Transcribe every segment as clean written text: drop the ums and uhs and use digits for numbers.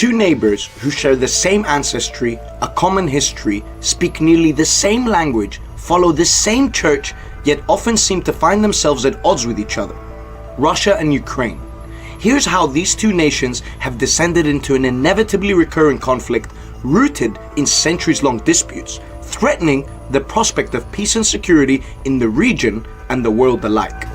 Two neighbors who share the same ancestry, a common history, speak nearly the same language, follow the same church, yet often seem to find themselves at odds with each other. Russia and Ukraine. Here's how these two nations have descended into an inevitably recurring conflict rooted in centuries-long disputes, threatening the prospect of peace and security in the region and the world alike.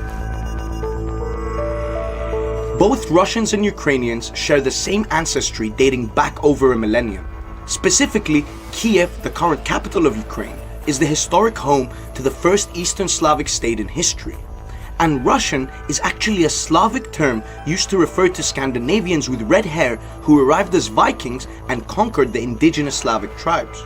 Both Russians and Ukrainians share the same ancestry dating back over a millennium. Specifically, Kiev, the current capital of Ukraine, is the historic home to the first Eastern Slavic state in history. And Russian is actually a Slavic term used to refer to Scandinavians with red hair who arrived as Vikings and conquered the indigenous Slavic tribes.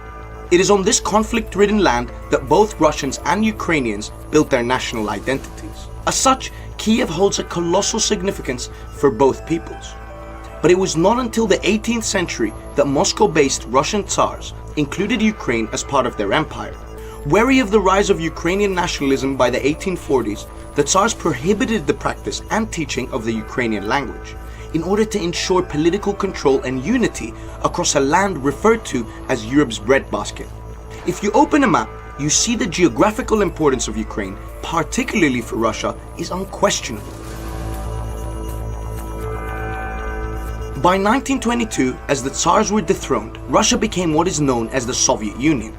It is on this conflict-ridden land that both Russians and Ukrainians built their national identities. As such, Kiev holds a colossal significance for both peoples. But it was not until the 18th century that Moscow-based Russian Tsars included Ukraine as part of their empire. Wary of the rise of Ukrainian nationalism by the 1840s, the Tsars prohibited the practice and teaching of the Ukrainian language in order to ensure political control and unity across a land referred to as Europe's breadbasket. If you open a map, you see the geographical importance of Ukraine, particularly for Russia, is unquestionable. By 1922, as the Tsars were dethroned, Russia became what is known as the Soviet Union,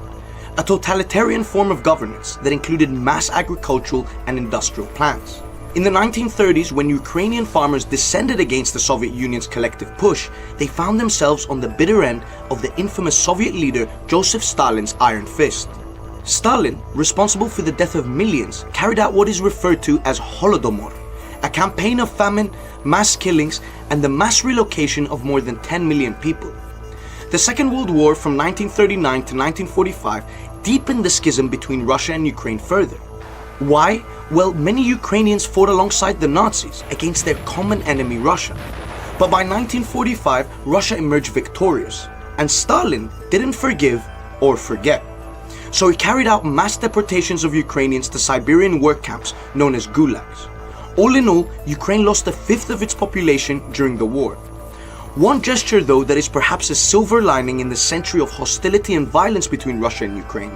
a totalitarian form of governance that included mass agricultural and industrial plants. In the 1930s, when Ukrainian farmers descended against the Soviet Union's collective push, they found themselves on the bitter end of the infamous Soviet leader Joseph Stalin's iron fist. Stalin, responsible for the death of millions, carried out what is referred to as Holodomor, a campaign of famine, mass killings, and the mass relocation of more than 10 million people. The Second World War from 1939 to 1945 deepened the schism between Russia and Ukraine further. Why? Well, many Ukrainians fought alongside the Nazis against their common enemy Russia. But by 1945, Russia emerged victorious, and Stalin didn't forgive or forget. So he carried out mass deportations of Ukrainians to Siberian work camps known as gulags. All in all, Ukraine lost a fifth of its population during the war. One gesture, though, that is perhaps a silver lining in the century of hostility and violence between Russia and Ukraine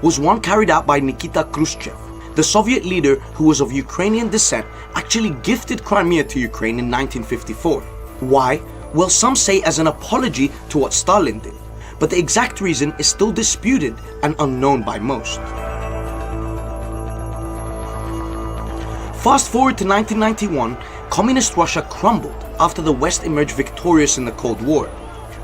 was one carried out by Nikita Khrushchev. The Soviet leader, who was of Ukrainian descent, actually gifted Crimea to Ukraine in 1954. Why? Well, some say as an apology to what Stalin did, but the exact reason is still disputed and unknown by most. Fast forward to 1991, Communist Russia crumbled after the West emerged victorious in the Cold War.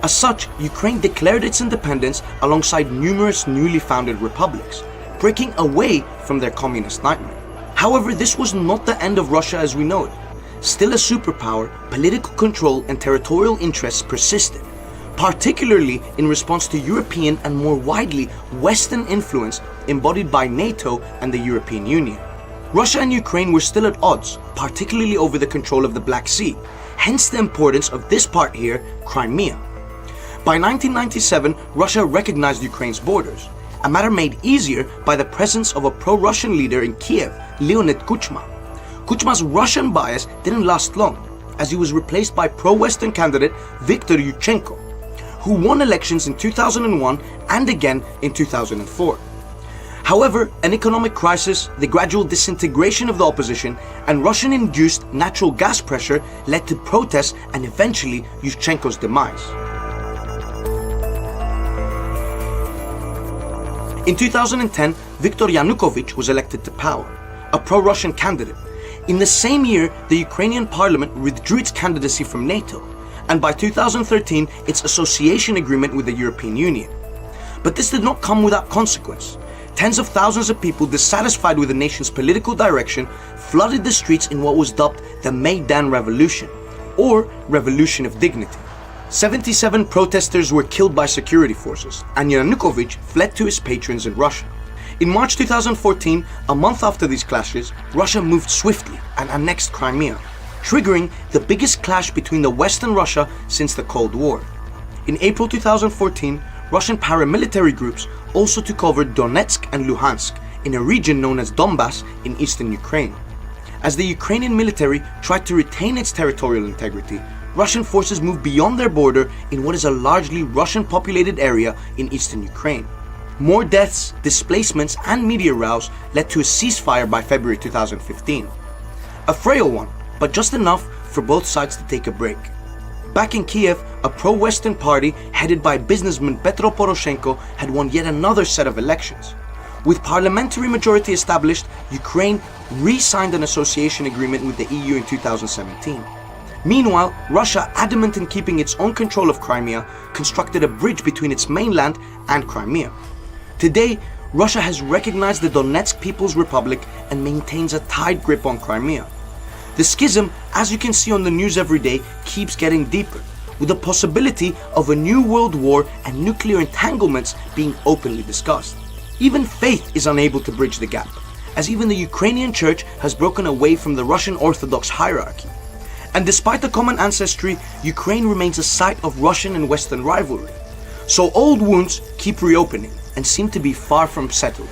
As such, Ukraine declared its independence alongside numerous newly founded republics, breaking away from their communist nightmare. However, this was not the end of Russia as we know it. Still a superpower, political control and territorial interests persisted, particularly in response to European and more widely Western influence embodied by NATO and the European Union. Russia and Ukraine were still at odds, particularly over the control of the Black Sea, hence the importance of this part here, Crimea. By 1997, Russia recognized Ukraine's borders, a matter made easier by the presence of a pro-Russian leader in Kiev, Leonid Kuchma. Kuchma's Russian bias didn't last long, as he was replaced by pro-Western candidate Viktor Yushchenko, who won elections in 2001 and again in 2004. However, an economic crisis, the gradual disintegration of the opposition, and Russian-induced natural gas pressure led to protests and eventually Yushchenko's demise. In 2010, Viktor Yanukovych was elected to power, a pro-Russian candidate. In the same year, the Ukrainian parliament withdrew its candidacy from NATO, and by 2013, its association agreement with the European Union. But this did not come without consequence. Tens of thousands of people dissatisfied with the nation's political direction flooded the streets in what was dubbed the Maidan Revolution, or Revolution of Dignity. 77 protesters were killed by security forces, and Yanukovych fled to his patrons in Russia. In March 2014, a month after these clashes, Russia moved swiftly and annexed Crimea, triggering the biggest clash between the West and Russia since the Cold War. In April 2014, Russian paramilitary groups also took over Donetsk and Luhansk in a region known as Donbass in eastern Ukraine. As the Ukrainian military tried to retain its territorial integrity, Russian forces moved beyond their border in what is a largely Russian-populated area in eastern Ukraine. More deaths, displacements, and media rows led to a ceasefire by February 2015. A frail one, but just enough for both sides to take a break. Back in Kiev, a pro-Western party headed by businessman Petro Poroshenko had won yet another set of elections. With parliamentary majority established, Ukraine re-signed an association agreement with the EU in 2017. Meanwhile, Russia, adamant in keeping its own control of Crimea, constructed a bridge between its mainland and Crimea. Today, Russia has recognized the Donetsk People's Republic and maintains a tight grip on Crimea. The schism, as you can see on the news every day, keeps getting deeper, with the possibility of a new world war and nuclear entanglements being openly discussed. Even faith is unable to bridge the gap, as even the Ukrainian church has broken away from the Russian Orthodox hierarchy. And despite the common ancestry, Ukraine remains a site of Russian and Western rivalry. So old wounds keep reopening and seem to be far from settled.